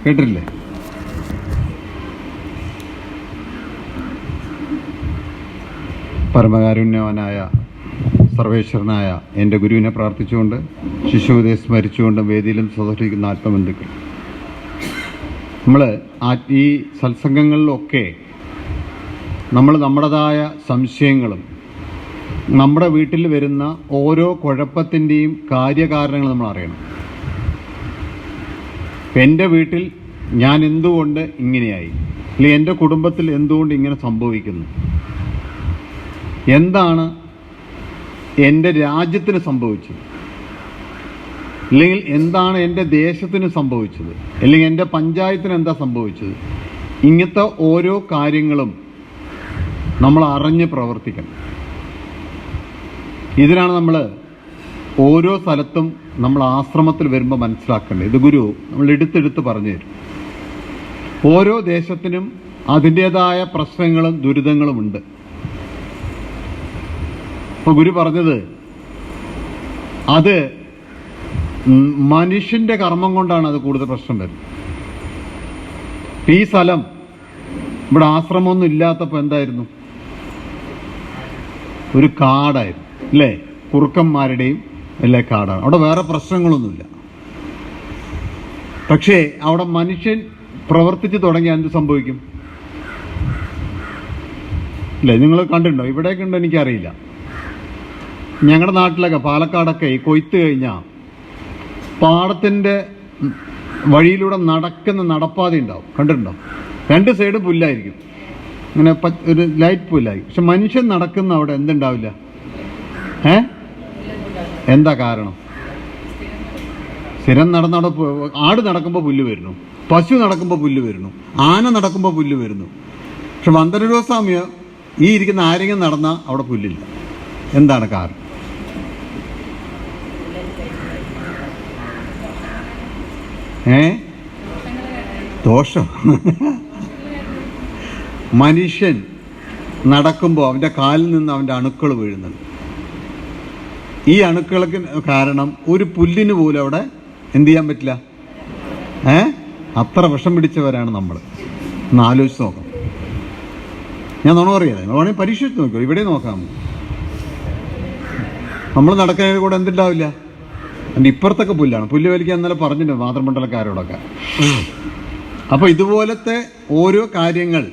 കേട്ടിട്ടില്ലേ? പരമകാരുണ്യവാനായ സർവേശ്വരനായ എൻ്റെ ഗുരുവിനെ പ്രാർത്ഥിച്ചുകൊണ്ട്, ശിശുവിനെ സ്മരിച്ചുകൊണ്ടും വേദിയിലും സദസ്സിലിരിക്കുന്ന ആത്മബന്ധുക്കൾ, നമ്മൾ ഈ സത്സംഗങ്ങളിലൊക്കെ നമ്മൾ നമ്മുടേതായ സംശയങ്ങളും നമ്മുടെ വീട്ടിൽ വരുന്ന ഓരോ കുഴപ്പത്തിൻ്റെയും കാര്യകാരണങ്ങൾ നമ്മൾ അറിയണം. എൻ്റെ വീട്ടിൽ ഞാൻ എന്തുകൊണ്ട് ഇങ്ങനെയായി, അല്ലെങ്കിൽ എൻ്റെ കുടുംബത്തിൽ എന്തുകൊണ്ട് ഇങ്ങനെ സംഭവിക്കുന്നു, എന്താണ് എൻ്റെ രാജ്യത്തിന് സംഭവിച്ചത്, അല്ലെങ്കിൽ എന്താണ് എൻ്റെ ദേശത്തിന് സംഭവിച്ചത്, അല്ലെങ്കിൽ എൻ്റെ പഞ്ചായത്തിന് എന്താ സംഭവിച്ചത്, ഇങ്ങനത്തെ ഓരോ കാര്യങ്ങളും നമ്മൾ അറിഞ്ഞ് പ്രവർത്തിക്കണം. ഇതിനാണ് നമ്മൾ ഓരോ സ്ഥലത്തും നമ്മൾ ആശ്രമത്തിൽ വരുമ്പോൾ മനസ്സിലാക്കേണ്ടത്. ഇത് ഗുരു നമ്മൾ എടുത്തെടുത്ത് പറഞ്ഞു തരും. ഓരോ ദേശത്തിനും അതിൻ്റേതായ പ്രശ്നങ്ങളും ദുരിതങ്ങളും ഉണ്ട്. അപ്പോൾ ഗുരു പറഞ്ഞത് അത് മനുഷ്യൻ്റെ കർമ്മം കൊണ്ടാണ് അത് കൂടുതൽ പ്രശ്നം വരുന്നത്. ഈ സ്ഥലം ഇവിടെ ആശ്രമമൊന്നും ഇല്ലാത്തപ്പോൾ എന്തായിരുന്നു? ഒരു കാടായിരുന്നു, അല്ലേ? കുറുക്കന്മാരുടെയും അല്ലേ കാടാണ്. അവിടെ വേറെ പ്രശ്നങ്ങളൊന്നുമില്ല. പക്ഷേ അവിടെ മനുഷ്യൻ പ്രവർത്തിച്ച് തുടങ്ങിയാൽ എന്ത് സംഭവിക്കും? അല്ലേ, നിങ്ങൾ കണ്ടിട്ടുണ്ടോ? ഇവിടെയൊക്കെ ഉണ്ടോ എനിക്കറിയില്ല. ഞങ്ങളുടെ നാട്ടിലൊക്കെ പാലക്കാടൊക്കെ കൊയ്ത്ത് കഴിഞ്ഞാൽ പാടത്തിൻ്റെ വഴിയിലൂടെ നടക്കുന്ന നടപ്പാത ഉണ്ടാവും, കണ്ടിട്ടുണ്ടോ? രണ്ട് സൈഡ് പുല്ലായിരിക്കും, ഇങ്ങനെ ഒരു ലൈറ്റ് പുല്ലായിരിക്കും. പക്ഷെ മനുഷ്യൻ നടക്കുന്ന അവിടെ എന്തുണ്ടാവില്ല? എന്താ കാരണം? സ്ഥിരം നടന്നവിടെ ആട് നടക്കുമ്പോൾ പുല്ല് വരുന്നു, പശു നടക്കുമ്പോൾ പുല്ല് വരുന്നു, ആന നടക്കുമ്പോൾ പുല്ല് വരുന്നു. പക്ഷെ മന്ദരസ്വാമിയോ ഈ ഇരിക്കുന്ന ആരെങ്കിലും നടന്നാൽ അവിടെ പുല്ലില്ല. എന്താണ് കാരണം? ദോഷം. മനുഷ്യൻ നടക്കുമ്പോൾ അവൻ്റെ കാലിൽ നിന്ന് അവൻ്റെ അണുക്കൾ വീഴുന്നുണ്ട്. ഈ അണുക്കൾക്ക് കാരണം ഒരു പുല്ലിന് പോലും അവിടെ എന്ത് ചെയ്യാൻ പറ്റില്ല. അത്ര വിഷം പിടിച്ചവരാണ് നമ്മൾ. ഒന്ന് ആലോചിച്ച് നോക്കാം. ഞാൻ നുണ പറയാതെ, നിങ്ങൾ വേണമെങ്കിൽ പരീക്ഷിച്ച് നോക്കൂ. ഇവിടെ നോക്കാം. നമ്മൾ നടക്കുന്നതിൽ കൂടെ എന്തുണ്ടാവില്ല? എൻ്റെ ഇപ്പുറത്തൊക്കെ പുല്ലാണ്. പുല്ല് വലിക്കാൻ ഇന്നലെ പറഞ്ഞിട്ടുണ്ട് മാതൃമണ്ഡലക്കാരോടൊക്കെ. അപ്പോൾ ഇതുപോലത്തെ ഓരോ കാര്യങ്ങൾ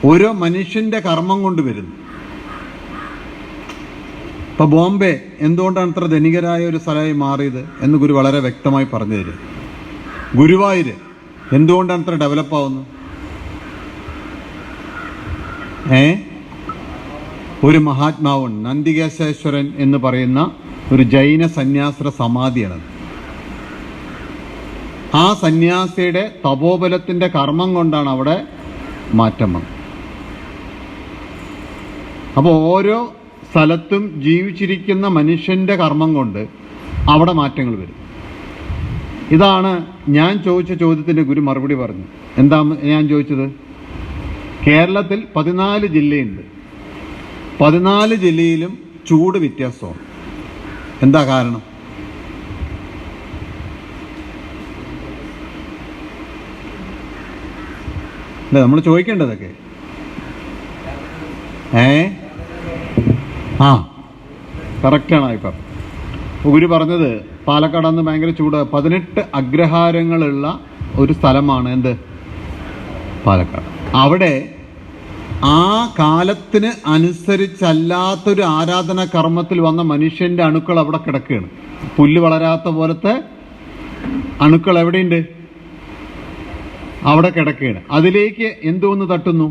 ഓരോ മനുഷ്യൻ്റെ കർമ്മം കൊണ്ട് വരുന്നു. ഇപ്പോൾ ബോംബെ എന്തുകൊണ്ടാണ് ഇത്ര ധനികരായ ഒരു സ്ഥലമായി മാറിയത് എന്ന് ഗുരു വളരെ വ്യക്തമായി പറഞ്ഞു തരും. ഗുരുവായൂർ എന്തുകൊണ്ടാണ് ഇത്ര ഡെവലപ്പാവുന്നത്? ഒരു മഹാത്മാവുണ്ട്, നന്ദികേശേശ്വരൻ എന്ന് പറയുന്ന ഒരു ജൈന സന്യാസിയുടെ സമാധിയാണ്. ആ സന്യാസിയുടെ തപോബലത്തിൻ്റെ കർമ്മം കൊണ്ടാണ് അവിടെ മാറ്റം വന്നത്. അപ്പോൾ ഓരോ സ്ഥലത്തും ജീവിച്ചിരിക്കുന്ന മനുഷ്യൻ്റെ കർമ്മം കൊണ്ട് അവിടെ മാറ്റങ്ങൾ വരും. ഇതാണ് ഞാൻ ചോദിച്ച ചോദ്യത്തിന് ഗുരു മറുപടി പറഞ്ഞു. എന്താ ഞാൻ ചോദിച്ചത്? കേരളത്തിൽ 14 ജില്ലയുണ്ട്. 14 ജില്ലയിലും ചൂട് വ്യത്യാസമാണ്. എന്താ കാരണം? അല്ലേ നമ്മൾ ചോദിക്കേണ്ടതൊക്കെ? കറക്റ്റാണ് ഇപ്പം ഗുരു പറഞ്ഞത്. പാലക്കാട് അന്ന് ഭയങ്കര ചൂട്. 18 അഗ്രഹാരങ്ങളുള്ള ഒരു സ്ഥലമാണ് എന്ത്? പാലക്കാട്. അവിടെ ആ കാലത്തിന് അനുസരിച്ചല്ലാത്തൊരു ആരാധന കർമ്മത്തിൽ വന്ന മനുഷ്യൻ്റെ അണുക്കൾ അവിടെ കിടക്കുകയാണ്. പുല്ല് വളരാത്ത പോലത്തെ അണുക്കൾ എവിടെയുണ്ട്? അവിടെ കിടക്കുകയാണ്. അതിലേക്ക് എന്തോന്ന് തട്ടുന്നു?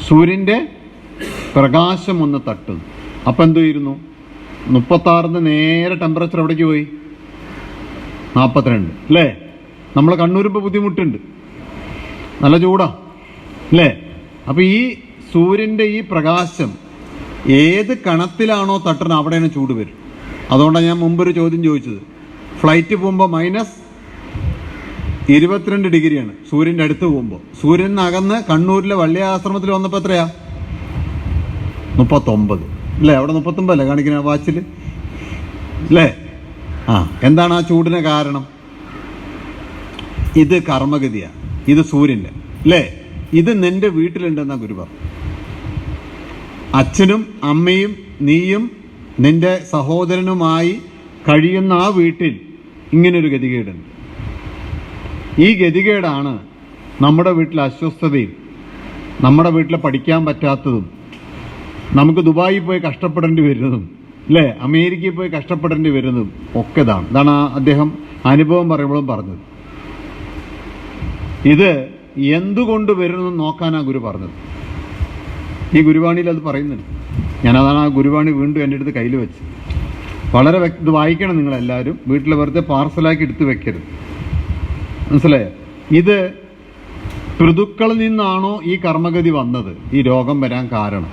സൂര്യൻ്റെ പ്രകാശം ഒന്ന് തട്ടുന്നു. അപ്പം എന്തു ചെയ്യുന്നു? 36 നേരെ ടെമ്പറേച്ചർ എവിടേക്ക് പോയി? 42, അല്ലേ? നമ്മൾ കണ്ണൂരിപ്പോൾ ബുദ്ധിമുട്ടുണ്ട്, നല്ല ചൂടാ, അല്ലേ? അപ്പം ഈ സൂര്യൻ്റെ ഈ പ്രകാശം ഏത് കണത്തിലാണോ തട്ടുന്നത് അവിടെയാണ് ചൂട് വരും. അതുകൊണ്ടാണ് ഞാൻ മുമ്പൊരു ചോദ്യം ചോദിച്ചത്. ഫ്ലൈറ്റ് പോകുമ്പോൾ -22 ഡിഗ്രിയാണ് സൂര്യൻ്റെ അടുത്ത് പോകുമ്പോൾ. സൂര്യൻ അകന്ന് കണ്ണൂരിലെ വള്ളിയ ആശ്രമത്തിൽ വന്നപ്പോൾ എത്രയാ? 39, അല്ലേ? അവിടെ 39 അല്ലേ കാണിക്കുന്ന വാച്ചിൽ, അല്ലേ? എന്താണ് ആ ചൂടിന് കാരണം? ഇത് കർമ്മഗതിയാണ്, ഇത് സൂര്യൻ്റെ അല്ലേ, ഇത് നിന്റെ വീട്ടിലുണ്ടെന്നാ ഗുരു പറഞ്ഞു. അച്ഛനും അമ്മയും നീയും നിന്റെ സഹോദരനുമായി കഴിയുന്ന ആ വീട്ടിൽ ഇങ്ങനൊരു ഗതികേടുണ്ട്. ഈ ഗതികേടാണ് നമ്മുടെ വീട്ടിലെ അസ്വസ്ഥതയും, നമ്മുടെ വീട്ടിൽ പഠിക്കാൻ പറ്റാത്തതും, നമുക്ക് ദുബായിൽ പോയി കഷ്ടപ്പെടേണ്ടി വരുന്നതും അല്ലേ, അമേരിക്കയിൽ പോയി കഷ്ടപ്പെടേണ്ടി വരുന്നതും ഒക്കെ ഇതാണ് അദ്ദേഹം അനുഭവം പറയുമ്പോഴും പറഞ്ഞത്. ഇത് എന്തുകൊണ്ട് വരുന്നു നോക്കാനാണ് ഗുരു പറഞ്ഞത്. ഈ ഗുരുവാണിയിൽ അത് പറയുന്നുണ്ട്. ഞാനതാണ് ആ ഗുരുവാണി വീണ്ടും എൻ്റെ അടുത്ത് കയ്യിൽ വെച്ച് വളരെ ഇത് വായിക്കണം നിങ്ങളെല്ലാവരും. വീട്ടിൽ വെറുതെ പാർസലാക്കി എടുത്ത് വെക്കരുത്, മനസ്സിലായോ? ഇത് ഋതുക്കളിൽ നിന്നാണോ ഈ കർമ്മഗതി വന്നത്, ഈ രോഗം വരാൻ കാരണം?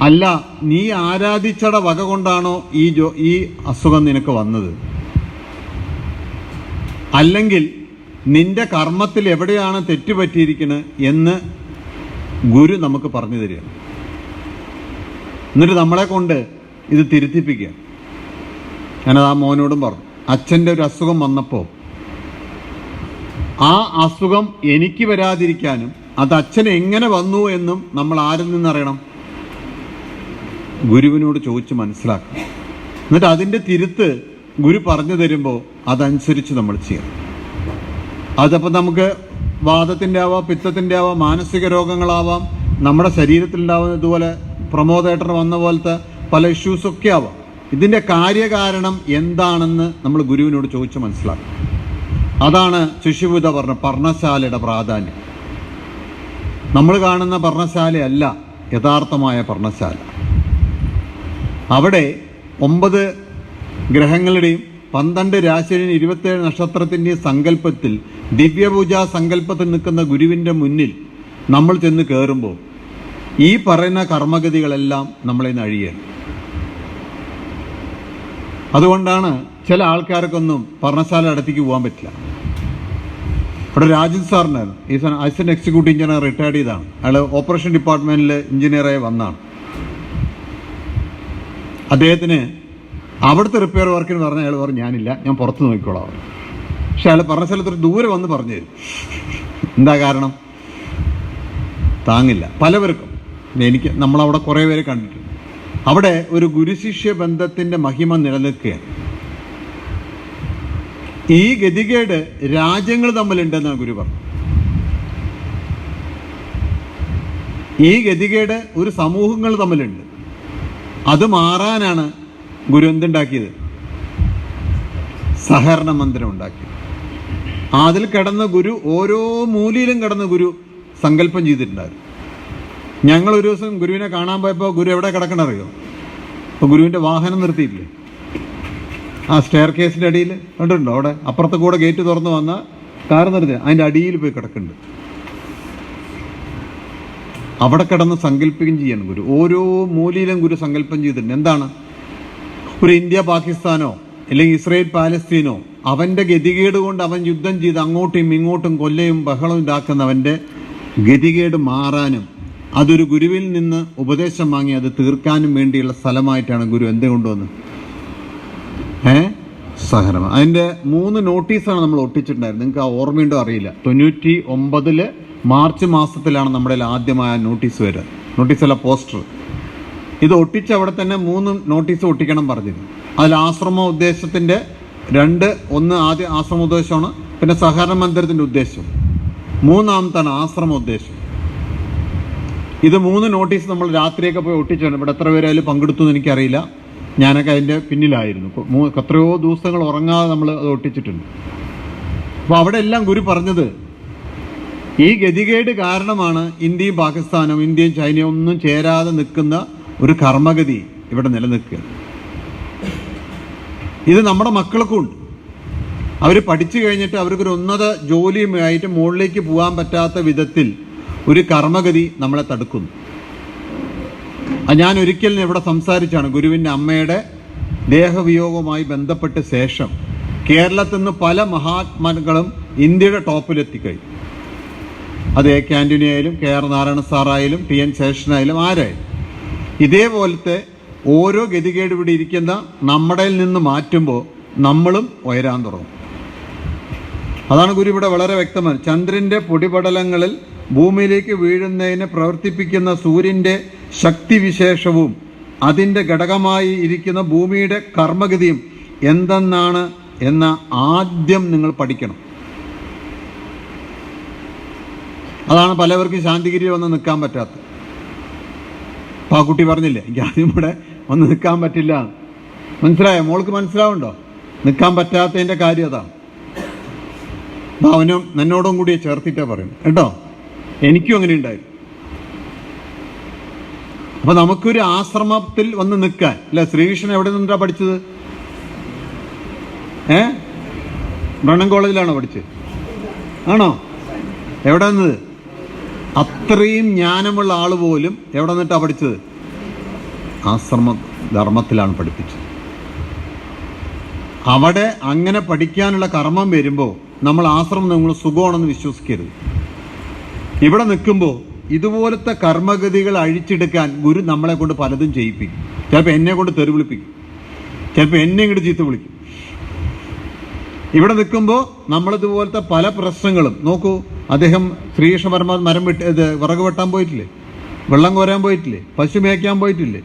അല്ല, നീ ആരാധിച്ചട വക കൊണ്ടാണോ ഈ അസുഖം നിനക്ക് വന്നത്? അല്ലെങ്കിൽ നിന്റെ കർമ്മത്തിൽ എവിടെയാണ് തെറ്റുപറ്റിയിരിക്കുന്നത് എന്ന് ഗുരു നമുക്ക് പറഞ്ഞു തരിക. എന്നിട്ട് നമ്മളെ കൊണ്ട് ഇത് തിരുത്തിപ്പിക്കുക. ഞാനത് ആ മോനോടും പറഞ്ഞു. അച്ഛൻ്റെ ഒരു അസുഖം വന്നപ്പോൾ ആ അസുഖം എനിക്ക് വരാതിരിക്കാനും അത് അച്ഛന് എങ്ങനെ വന്നു എന്നും നമ്മൾ ആരിൽ നിന്നറിയണം? ഗുരുവിനോട് ചോദിച്ച് മനസ്സിലാക്കണം. എന്നിട്ട് അതിൻ്റെ തിരുത്ത് ഗുരു പറഞ്ഞു തരുമ്പോൾ അതനുസരിച്ച് നമ്മൾ ചെയ്യണം. അതപ്പോൾ നമുക്ക് വാദത്തിൻ്റെ ആവാം, പിത്തത്തിൻ്റെ ആവാം, മാനസിക രോഗങ്ങളാവാം, നമ്മുടെ ശരീരത്തിലുണ്ടാവുന്ന ഇതുപോലെ പ്രമോദേട്ടന് വന്ന പോലത്തെ പല ഇഷ്യൂസൊക്കെ ആവാം. ഇതിൻ്റെ കാര്യകാരണം എന്താണെന്ന് നമ്മൾ ഗുരുവിനോട് ചോദിച്ച് മനസ്സിലാക്കും. അതാണ് ശിശുബുദ്ധ പറഞ്ഞ പർണശാലയുടെ പ്രാധാന്യം. നമ്മൾ കാണുന്ന പർണശാലയല്ല യഥാർത്ഥമായ പർണശാല. അവിടെ 9 ഗ്രഹങ്ങളുടെയും 12 രാശിയുടെയും 27 നക്ഷത്രത്തിൻ്റെയും സങ്കല്പത്തിൽ, ദിവ്യപൂജാ സങ്കല്പത്തിൽ നിൽക്കുന്ന ഗുരുവിൻ്റെ മുന്നിൽ നമ്മൾ ചെന്ന് കയറുമ്പോൾ ഈ പറയുന്ന കർമ്മഗതികളെല്ലാം നമ്മളെ അഴിയാണ്. അതുകൊണ്ടാണ് ചില ആൾക്കാർക്കൊന്നും പർണശാല അടുത്തേക്ക് പോകാൻ പറ്റില്ല. ഇവിടെ രാജൻ സാറിനായിരുന്നു, ഈ അസിസ്റ്റന്റ് എക്സിക്യൂട്ടീവ് എഞ്ചിനീയർ, റിട്ടയർഡ് ചെയ്താണ്. അയാൾ ഓപ്പറേഷൻ ഡിപ്പാർട്ട്മെന്റിൽ എഞ്ചിനീയറായി വന്നാണ്. അദ്ദേഹത്തിന് അവിടുത്തെ റിപ്പയർ വർക്കിന് പറഞ്ഞ അയാൾ പറഞ്ഞു ഞാനില്ല, ഞാൻ പുറത്ത് നോക്കിക്കോളാം. പക്ഷെ അയാൾ പറഞ്ഞ സ്ഥലത്തൊരു ദൂരെ വന്ന് പറഞ്ഞു തരും. എന്താ കാരണം? താങ്ങില്ല പലവർക്കും. നമ്മളവിടെ കുറേ പേര് കണ്ടിട്ടുണ്ട്. അവിടെ ഒരു ഗുരുശിഷ്യ ബന്ധത്തിന്റെ മഹിമ നിലനിൽക്കുകയാണ്. ഈ ഗതികേട് രാജ്യങ്ങൾ തമ്മിലുണ്ടെന്നാണ് ഗുരു പറഞ്ഞു. ഈ ഗതികേട് ഒരു സമൂഹങ്ങൾ തമ്മിലുണ്ട്. അത് മാറാനാണ് ഗുരു എന്തുണ്ടാക്കിയത്? സഹകരണ മന്ദിരം ഉണ്ടാക്കിയത്. അതിൽ കിടന്ന ഗുരു ഓരോ മൂലയിലും കിടന്ന് ഗുരു സങ്കല്പം ചെയ്തിട്ടുണ്ടായിരുന്നു. ഞങ്ങൾ ഒരു ദിവസം ഗുരുവിനെ കാണാൻ പോയപ്പോൾ ഗുരു എവിടെ കിടക്കണറിയോ? അപ്പോൾ ഗുരുവിൻ്റെ വാഹനം നിർത്തിയിട്ടില്ലേ ആ സ്റ്റെയർ കേസിൻ്റെ അടിയിൽ കണ്ടിട്ടുണ്ടോ? അവിടെ അപ്പുറത്തെ കൂടെ ഗേറ്റ് തുറന്ന് വന്ന കാർ നിർത്തി അതിൻ്റെ അടിയിൽ പോയി കിടക്കുന്നുണ്ട്. അവിടെ കിടന്ന് സങ്കല്പിക്കുകയും ചെയ്യണം ഗുരു. ഓരോ മൂലയിലും ഗുരു സങ്കല്പം ചെയ്തിട്ടുണ്ട്. എന്താണ്? ഒരു ഇന്ത്യ പാകിസ്ഥാനോ അല്ലെങ്കിൽ ഇസ്രയേൽ പാലസ്തീനോ അവൻ്റെ ഗതികേട് കൊണ്ട് അവൻ യുദ്ധം ചെയ്ത് അങ്ങോട്ടും ഇങ്ങോട്ടും കൊല്ലയും ബഹളവും ഉണ്ടാക്കുന്നവൻ്റെ ഗതികേട് മാറാനും അതൊരു ഗുരുവിൽ നിന്ന് ഉപദേശം വാങ്ങി അത് തീർക്കാനും വേണ്ടിയുള്ള സ്ഥലമായിട്ടാണ് ഗുരു എന്ത് കൊണ്ടുവന്നത്? സഹകരണം. അതിൻ്റെ 3 നോട്ടീസാണ് നമ്മൾ ഒട്ടിച്ചിട്ടുണ്ടായിരുന്നത്. നിങ്ങൾക്ക് ആ ഓർമ്മയുണ്ടോ അറിയില്ല. 99 മാർച്ച് മാസത്തിലാണ് നമ്മുടെ ആദ്യമായ നോട്ടീസ് വരിക. നോട്ടീസല്ല, പോസ്റ്റർ. ഇത് ഒട്ടിച്ച് അവിടെ തന്നെ 3 നോട്ടീസ് ഒട്ടിക്കണം പറഞ്ഞിരുന്നു. അതിൽ ആശ്രമ ഉദ്ദേശത്തിൻ്റെ 2, ഒന്ന് ആദ്യം ആശ്രമ ഉദ്ദേശമാണ്, പിന്നെ സഹകരണ മന്ദിരത്തിൻ്റെ ഉദ്ദേശം, 3-ാമത്താണ് ആശ്രമ ഉദ്ദേശം. ഇത് 3 നോട്ടീസ് നമ്മൾ രാത്രിയൊക്കെ പോയി ഒട്ടിച്ചാണ്. ഇവിടെ എത്ര പേര് അതിൽ പങ്കെടുത്തു എന്ന് എനിക്കറിയില്ല. ഞാനൊക്കെ അതിൻ്റെ പിന്നിലായിരുന്നു. എത്രയോ ദിവസങ്ങൾ ഉറങ്ങാതെ നമ്മൾ അത് ഒട്ടിച്ചിട്ടുണ്ട്. അപ്പോൾ അവിടെ എല്ലാം ഗുരു പറഞ്ഞത് ഈ ഗതികേട് കാരണമാണ് ഇന്ത്യയും പാകിസ്ഥാനും ഇന്ത്യയും ചൈനയും ഒന്നും ചേരാതെ നിൽക്കുന്ന ഒരു കർമ്മഗതി ഇവിടെ നിലനിൽക്കുക. ഇത് നമ്മുടെ മക്കൾക്കും ഉണ്ട്. അവർ പഠിച്ചു കഴിഞ്ഞിട്ട് അവർക്കൊരു ഉന്നത ജോലിയുമായിട്ട് മുകളിലേക്ക് പോകാൻ പറ്റാത്ത വിധത്തിൽ ഒരു കർമ്മഗതി നമ്മളെ തടുക്കുന്നു. ഞാൻ ഒരിക്കലും ഇവിടെ സംസാരിച്ചാണ്. ഗുരുവിൻ്റെ അമ്മയുടെ ദേഹവിയോഗവുമായി ബന്ധപ്പെട്ട ശേഷം കേരളത്തിൽ നിന്ന് പല മഹാത്മാക്കളും ഇന്ത്യയുടെ ടോപ്പിലെത്തിക്കഴിഞ്ഞു. അത് എ കെ ആൻ്റണി ആയാലും കെ ആർ നാരായണ സാറായാലും ടി എൻ ശേഷനായാലും ആരായാലും ഇതേപോലത്തെ ഓരോ ഗതികേട് ഇവിടെ ഇരിക്കുന്ന നമ്മുടെ നിന്ന് മാറ്റുമ്പോൾ നമ്മളും ഉയരാൻ തുടങ്ങും. അതാണ് ഗുരു ഇവിടെ വളരെ വ്യക്തമാണ്. ചന്ദ്രന്റെ പൊടിപടലങ്ങളിൽ ഭൂമിയിലേക്ക് വീഴുന്നതിനെ പ്രവർത്തിപ്പിക്കുന്ന സൂര്യന്റെ ശക്തിവിശേഷവും അതിൻ്റെ ഘടകമായി ഇരിക്കുന്ന ഭൂമിയുടെ കർമ്മഗതിയും എന്തെന്നാണ് എന്ന് ആദ്യം നിങ്ങൾ പഠിക്കണം. അതാണ് പലവർക്കും ശാന്തിഗിരി വന്ന് നിൽക്കാൻ പറ്റാത്തത്. അപ്പോൾ ആ കുട്ടി പറഞ്ഞില്ലേ, എനിക്ക് ആദ്യം ഇവിടെ വന്ന് നിൽക്കാൻ പറ്റില്ല. മനസ്സിലായോ? മോൾക്ക് മനസ്സിലാവുണ്ടോ നിൽക്കാൻ പറ്റാത്തതിൻ്റെ കാര്യം? അതാണ്. അവനും എന്നോടും കൂടി ചേർത്തിട്ടേ പറയും കേട്ടോ. എനിക്കും അങ്ങനെ ഉണ്ടായിരുന്നു. അപ്പൊ നമുക്കൊരു ആശ്രമത്തിൽ വന്ന് നിൽക്കാൻ അല്ല. ശ്രീകൃഷ്ണൻ എവിടെ നിന്നാ പഠിച്ചത്? ബ്രണ്ണൻ കോളേജിലാണോ പഠിച്ചത്? ആണോ? എവിടെ നിന്നത്? അത്രയും ജ്ഞാനമുള്ള ആള് പോലും എവിടെ നിന്നിട്ടാ പഠിച്ചത്? ആശ്രമ ധർമ്മത്തിലാണ് പഠിപ്പിച്ചത്. അവിടെ അങ്ങനെ പഠിക്കാനുള്ള കർമ്മം വരുമ്പോൾ നമ്മൾ ആശ്രമം നിങ്ങൾ സുഖമാണെന്ന് വിശ്വസിക്കരുത്. ഇവിടെ നിൽക്കുമ്പോൾ ഇതുപോലത്തെ കർമ്മഗതികൾ അഴിച്ചെടുക്കാൻ ഗുരു നമ്മളെ കൊണ്ട് പലതും ചെയ്യിപ്പിക്കും. ചിലപ്പോൾ എന്നെ കൊണ്ട് തെറി വിളിപ്പിക്കും, ചിലപ്പോൾ എന്നെ ഇങ്ങോട്ട് ചീത്ത വിളിക്കും. ഇവിടെ നിൽക്കുമ്പോൾ നമ്മളിതുപോലത്തെ പല പ്രശ്നങ്ങളും നോക്കൂ. അദ്ദേഹം ശ്രീകൃഷ്ണ പരമാത്മ മരം വിറക് വെട്ടാൻ പോയിട്ടില്ലേ? വെള്ളം കോരാൻ പോയിട്ടില്ലേ? പശു മേയ്ക്കാൻ പോയിട്ടില്ലേ?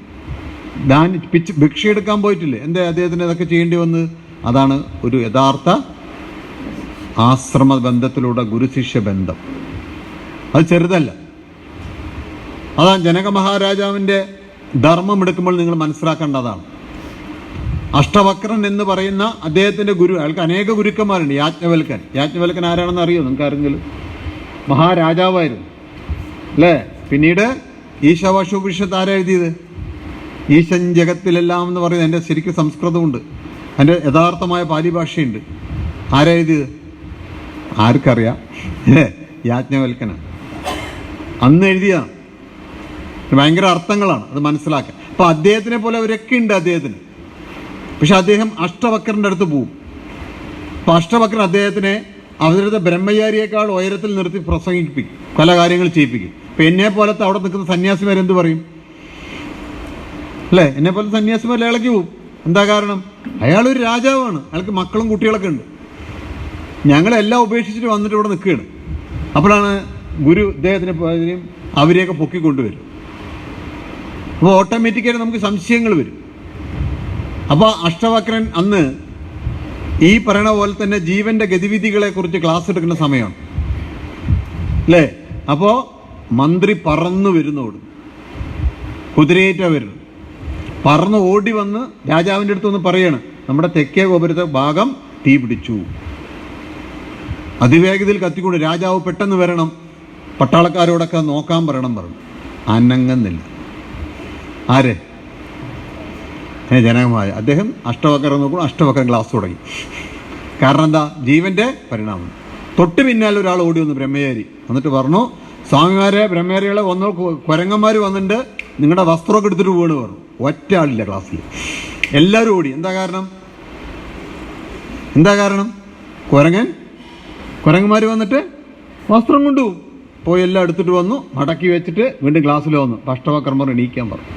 ഭിക്ഷ എടുക്കാൻ പോയിട്ടില്ലേ? എന്താ അദ്ദേഹത്തിന് ഇതൊക്കെ ചെയ്യേണ്ടി വന്നത്? അതാണ് ഒരു യഥാർത്ഥ ആശ്രമ ബന്ധത്തിലൂടെ ഗുരുശിഷ്യ ബന്ധം. അത് ചെറുതല്ല. അതാണ് ജനക മഹാരാജാവിൻ്റെ ധർമ്മം എടുക്കുമ്പോൾ നിങ്ങൾ മനസ്സിലാക്കേണ്ടതാണ്. അഷ്ടവക്രൻ എന്ന് പറയുന്ന അദ്ദേഹത്തിൻ്റെ ഗുരു, അയാൾക്ക് അനേക ഗുരുക്കന്മാരുണ്ട്. യാജ്ഞവൽക്കൻ ആരാണെന്ന് അറിയോ നിങ്ങൾക്ക് ആരെങ്കിലും? മഹാരാജാവായിരുന്നു അല്ലേ? പിന്നീട് ഈശാവാശോപനിഷത്ത് ആരാ എഴുതിയത്? ഈശൻ ജഗത്തിലെല്ലാം എന്ന് പറയുന്നത് എൻ്റെ ശരിക്കും സംസ്കൃതമുണ്ട്, എൻ്റെ യഥാർത്ഥമായ പാലി ഭാഷയുണ്ട്. ആരാ എഴുതിയത്? ആർക്കറിയാം? യാജ്ഞവൽക്കനാണ്. അന്ന് എഴുതിയ ഭയങ്കര അർത്ഥങ്ങളാണ്, അത് മനസ്സിലാക്കാൻ. അപ്പൊ അദ്ദേഹത്തിനെ പോലെ അവരൊക്കെ ഉണ്ട് അദ്ദേഹത്തിന്. പക്ഷെ അദ്ദേഹം അഷ്ടവക്രന്റെ അടുത്ത് പോവും. അപ്പൊ അഷ്ടവക്രൻ അദ്ദേഹത്തിനെ അവരുടെ ബ്രഹ്മചാരിയേക്കാൾ ഉയരത്തിൽ നിർത്തി പ്രസംഗിപ്പിക്കും, പല കാര്യങ്ങൾ ചെയ്യിപ്പിക്കും. അപ്പൊ എന്നെ പോലത്തെ അവിടെ നിൽക്കുന്ന സന്യാസിമാരെന്ത് പറയും അല്ലേ? എന്നെ പോലെ സന്യാസിമാരെ ഇളക്കി പോവും. എന്താ കാരണം? അയാളൊരു രാജാവാണ്, അയാൾക്ക് മക്കളും കുട്ടികളൊക്കെ ഉണ്ട്. ഞങ്ങളെല്ലാം ഉപേക്ഷിച്ചിട്ട് വന്നിട്ട് ഇവിടെ നിൽക്കുകയാണ്. അപ്പോഴാണ് ഗുരു ഇദ്ദേഹത്തിനെ അവരെയൊക്കെ പൊക്കിക്കൊണ്ടുവരും. അപ്പോൾ ഓട്ടോമാറ്റിക്കായിട്ട് നമുക്ക് സംശയങ്ങൾ വരും. അപ്പോൾ അഷ്ടവക്രൻ അന്ന് ഈ പറയണ പോലെ തന്നെ ജീവന്റെ ഗതിവിധികളെ കുറിച്ച് ക്ലാസ് എടുക്കുന്ന സമയമാണ് അല്ലേ? അപ്പോൾ മന്ത്രി പറന്നു വരുന്നോട് കുതിരയേറ്റ വരുന്നു. പറന്ന് ഓടി വന്ന് രാജാവിൻ്റെ അടുത്തൊന്ന് പറയാണ്, നമ്മുടെ തെക്കേ ഗോപുരത്തെ ഭാഗം തീ പിടിച്ചു. അതിവേഗതയിൽ കത്തിക്കൊണ്ട് രാജാവ് പെട്ടെന്ന് വരണം, പട്ടാളക്കാരോടൊക്കെ നോക്കാൻ പറയണം പറഞ്ഞു. അനങ്ങുന്നില്ല. ആര്? ജനകമായ അദ്ദേഹം അഷ്ടവക്രം നോക്കണം. അഷ്ടവക്രം ക്ലാസ് തുടങ്ങി. കാരണം എന്താ? ജീവന്റെ പരിണാമം. തൊട്ട് പിന്നാലെ ഒരാൾ ഓടി വന്നു, ബ്രഹ്മചാരി. എന്നിട്ട് പറഞ്ഞു, സ്വാമിമാരെ ബ്രഹ്മചാരികളെ ഒന്ന് കുരങ്ങന്മാർ വന്നിട്ട് നിങ്ങളുടെ വസ്ത്രമൊക്കെ എടുത്തിട്ട് വീണ് പറഞ്ഞു. ഒറ്റ ആളില്ല ക്ലാസ്സിൽ. എല്ലാവരും ഓടി. എന്താ കാരണം? കുരങ്ങന്മാർ വന്നിട്ട് വസ്ത്രം കൊണ്ടുപോകും. പോയി എല്ലാം എടുത്തിട്ട് വന്നു, മടക്കി വെച്ചിട്ട് വീണ്ടും ക്ലാസ്സിൽ വന്നു. അഷ്ടവക്രമർ എണീക്കാൻ പറഞ്ഞു.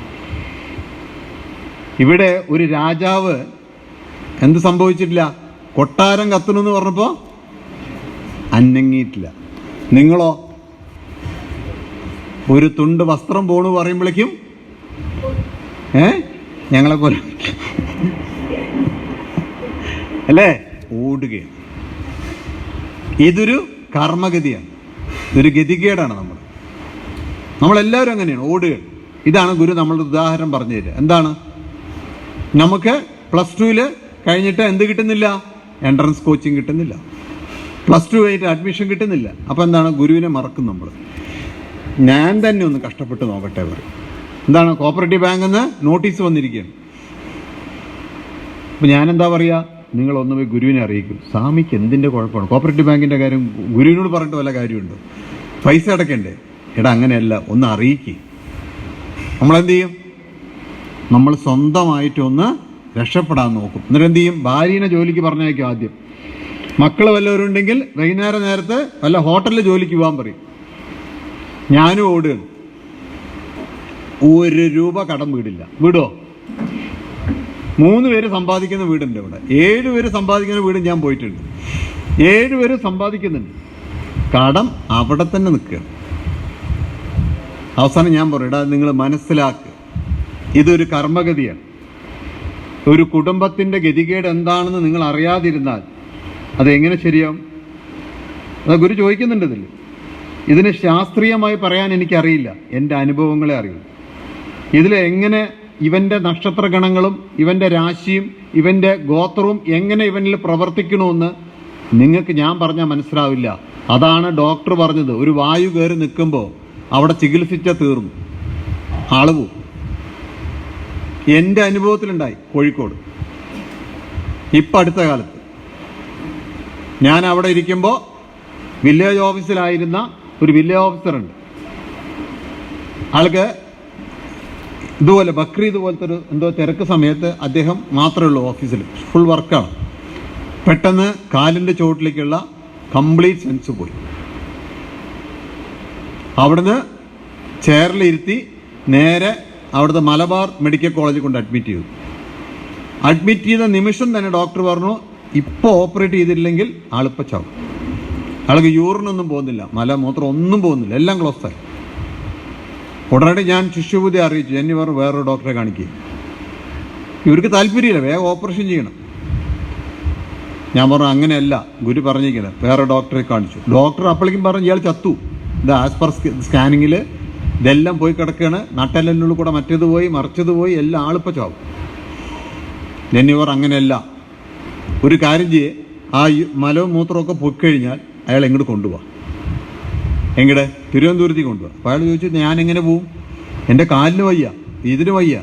ഇവിടെ ഒരു രാജാവ് എന്ത് സംഭവിച്ചിട്ടില്ല? കൊട്ടാരം കത്തണമെന്ന് പറഞ്ഞപ്പോൾ അനങ്ങിയിട്ടില്ല. നിങ്ങളോ? ഒരു തുണ്ട് വസ്ത്രം പോണു പറയുമ്പോഴേക്കും ഞങ്ങളെ പോലെ അല്ലേ ഓടുകയാണ്. ഇതൊരു കർമ്മഗതിയാണ്, ഇതൊരു ഗതികേടാണ്. നമ്മളെല്ലാവരും അങ്ങനെയാണ്, ഓടുകയാണ്. ഇതാണ് ഗുരു നമ്മളുടെ ഉദാഹരണം പറഞ്ഞു തരിക. എന്താണ്? നമുക്ക് +2 കഴിഞ്ഞിട്ട് എന്ത് കിട്ടുന്നില്ല? എൻട്രൻസ് കോച്ചിങ് കിട്ടുന്നില്ല. +2 കഴിഞ്ഞിട്ട് അഡ്മിഷൻ കിട്ടുന്നില്ല. അപ്പോൾ എന്താണ്? ഗുരുവിനെ മറക്കും നമ്മൾ. ഞാൻ തന്നെ ഒന്ന് കഷ്ടപ്പെട്ട് നോക്കട്ടെ പറയും. എന്താണ്? കോപ്പറേറ്റീവ് ബാങ്കിൽ നിന്ന് നോട്ടീസ് വന്നിരിക്കുകയാണ്. അപ്പോൾ ഞാനെന്താ പറയുക? നിങ്ങളൊന്ന് പോയി ഗുരുവിനെ അറിയിക്കും. സ്വാമിക്ക് എന്തിൻ്റെ കുഴപ്പമാണ്? കോപ്പറേറ്റീവ് ബാങ്കിൻ്റെ കാര്യം ഗുരുവിനോട് പറഞ്ഞിട്ട് വല്ല കാര്യമുണ്ടോ? പൈസ അടയ്ക്കണ്ടേ? എടാ അങ്ങനെയല്ല, ഒന്ന് അറിയിക്കുക. നമ്മളെന്ത് ചെയ്യും? നമ്മൾ സ്വന്തമായിട്ടൊന്ന് രക്ഷപ്പെടാൻ നോക്കും. എന്നിട്ട് എന്ത് ചെയ്യും? ഭാര്യനെ ജോലിക്ക് പറഞ്ഞയക്കും ആദ്യം. മക്കൾ വല്ലവരും ഉണ്ടെങ്കിൽ വൈകുന്നേരം നേരത്തെ വല്ല ഹോട്ടലിൽ ജോലിക്ക് പോകാൻ പറയും. ഞാനും ഓടുകയാണ്. 1 രൂപ കടം വീടില്ല. വീടോ? 3 പേര് സമ്പാദിക്കുന്ന വീടുണ്ട് ഇവിടെ. 7 പേര് സമ്പാദിക്കുന്ന വീട് ഞാൻ പോയിട്ടുണ്ട്. 7 പേരും സമ്പാദിക്കുന്നുണ്ട്, കടം അവിടെ തന്നെ നിൽക്കുകയാണ്. അവസാനം ഞാൻ പറയടാ, നിങ്ങൾ മനസ്സിലാക്കുക, ഇതൊരു കർമ്മഗതിയാണ്. ഒരു കുടുംബത്തിൻ്റെ ഗതികേട് എന്താണെന്ന് നിങ്ങൾ അറിയാതിരുന്നാൽ അതെങ്ങനെ ശരിയാവും? അത് ഗുരു ചോദിക്കുന്നുണ്ട് ഇതിന് ശാസ്ത്രീയമായി പറയാൻ എനിക്കറിയില്ല, എൻ്റെ അനുഭവങ്ങളെ അറിയുള്ളൂ. ഇതിലെങ്ങനെ ഇവൻ്റെ നക്ഷത്രഗണങ്ങളും ഇവൻ്റെ രാശിയും ഇവൻ്റെ ഗോത്രവും എങ്ങനെ ഇവനിൽ പ്രവർത്തിക്കണമെന്ന് നിങ്ങൾക്ക് ഞാൻ പറഞ്ഞാൽ മനസ്സിലാവില്ല. അതാണ് ഡോക്ടർ പറഞ്ഞത്, ഒരു വായു കയറി നിൽക്കുമ്പോൾ അവിടെ ചികിത്സിച്ച തീർന്നു, ആള് പോവും. എൻ്റെ അനുഭവത്തിലുണ്ടായി കോഴിക്കോട്. ഇപ്പം അടുത്ത കാലത്ത് ഞാൻ അവിടെ ഇരിക്കുമ്പോൾ വില്ലേജ് ഓഫീസിലായിരുന്ന ഒരു വില്ലേജ് ഓഫീസറുണ്ട്. ആൾക്ക് ഇതുപോലെ ബക്രീദ് പോലത്തെ ഒരു എന്തോ തിരക്ക് സമയത്ത് അദ്ദേഹം മാത്രമേ ഉള്ളൂ ഓഫീസിൽ, ഫുൾ വർക്കാണ്. പെട്ടെന്ന് കാലിൻ്റെ ചുവട്ടിലേക്കുള്ള കംപ്ലീറ്റ് സെൻസ് പോയി. അവിടുന്ന് ചെയറിലിരുത്തി നേരെ അവിടുത്തെ മലബാർ മെഡിക്കൽ കോളേജിൽ കൊണ്ട് അഡ്മിറ്റ് ചെയ്തു. അഡ്മിറ്റ് ചെയ്ത നിമിഷം തന്നെ ഡോക്ടർ പറഞ്ഞു, ഇപ്പോൾ ഓപ്പറേറ്റ് ചെയ്തില്ലെങ്കിൽ ആളിപ്പോൾ ചാവും. ആൾക്ക് യൂറിനൊന്നും പോകുന്നില്ല, മലമൂത്രം ഒന്നും പോകുന്നില്ല, എല്ലാം ക്ലോസ് ആയി. ഉടനടി ഞാൻ ശിശുബുദ്ധി അറിയിച്ചു, എന്നെ പറഞ്ഞു വേറൊരു ഡോക്ടറെ കാണിക്കുക. ഇവർക്ക് താല്പര്യമില്ല, വേഗം ഓപ്പറേഷൻ ചെയ്യണം. ഞാൻ പറഞ്ഞു അങ്ങനെയല്ല, ഗുരു പറഞ്ഞിരിക്കുന്നത്, വേറെ ഡോക്ടറെ കാണിച്ചു. ഡോക്ടർ അപ്പോഴേക്കും പറഞ്ഞു ഇയാൾ ചത്തു, ഇത് ആസ് പെർ സ്കാനിങ്ങിൽ ഇതെല്ലാം പോയി കിടക്കുകയാണ്, നട്ടെല്ലിനുള്ളിൽ കൂടെ മറ്റേത് പോയി മറിച്ചത് പോയി, എല്ലാം ആളിപ്പോൾ ചാവും. എന്നിവർ അങ്ങനെയല്ല, ഒരു കാര്യം ചെയ്യേ, ആ മലവും മൂത്രമൊക്കെ പൊയ്ക്കഴിഞ്ഞാൽ അയാൾ എങ്ങോട്ട് കൊണ്ടുപോവാം, എങ്ങടെ തിരുവനന്തപുരത്തേക്ക് കൊണ്ടുപോകാം. അപ്പോൾ അയാൾ ചോദിച്ചു ഞാൻ എങ്ങനെ പോവും, എൻ്റെ കാലിന് വയ്യ, ഇതിന് വയ്യ.